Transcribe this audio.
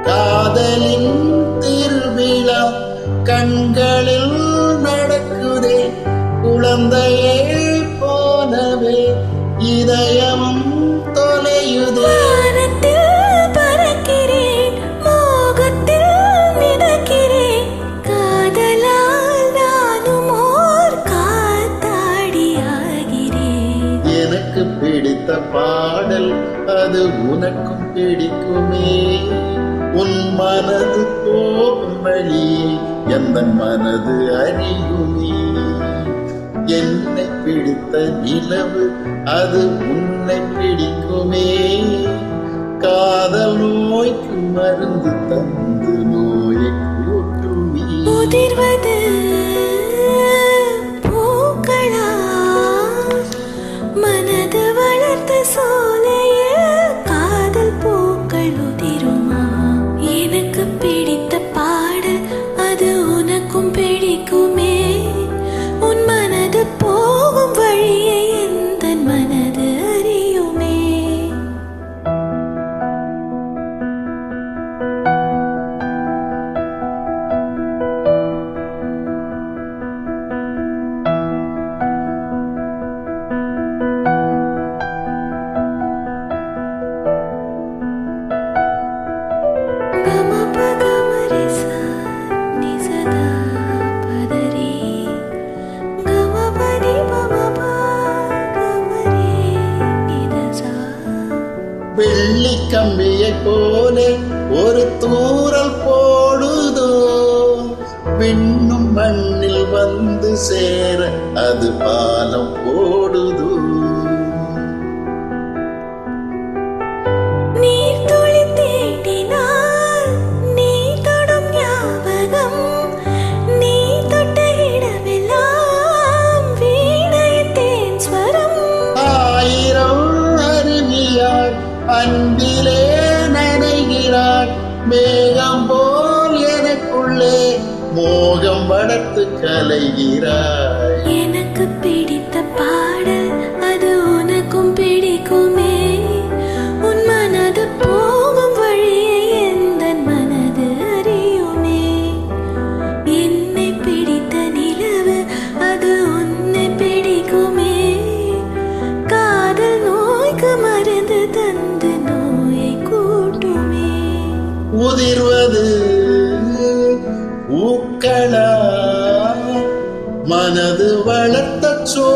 காதலின் திருவிழா கண்களில் நடக்குதே, குழந்தையே போலவே இதயமும் தொலையுதே. எனக்கு பிடித்த பாடல் அது உனக்கும் பிடிக்குமே, உன் மனது போகும் வழியே எந்த மனது அறியுமே. என்னை பிடித்த நிலவு அது உன்னை பிடிக்குமே, காதல் நோய்க்கு மருந்து தந்து நோயை கூட்டுமே. உதிர்வது பூக்களா, மனது வளர்த்த சோலையில் காதல் பூக்கள் உதிருமா? எனக்கு பிடித்த பாடல் அது உனக்கும் பிடிக்குமே, உன் மனது போகும் வழியை எந்த மனது அறியுமே. வெள்ளி கம்பியை போலே ஒரு தூறல் போடுதோ, விண்ணும் மண்ணில் வந்து சேர அது பாலம் போடுதோ. அன்பிலே நனைகிறாய் மேகம் போல் எனக்குள்ளே மோகம் வளர்த்து கலைகிறாய். எனக்கு பிடித்த பாடல் அது உனக்கும் பிடிக்குமே, உன் மனது போகும் வழியை எந்த மனது அறியுமே. என்னை பிடித்த நிலவு அது உன்னை பிடிக்குமே, காதல் நோய்க்கு மருந்து தந்து நோயை கூட்டுமே. உதிர்வது பூக்களா, மனது வளர்த்த சோ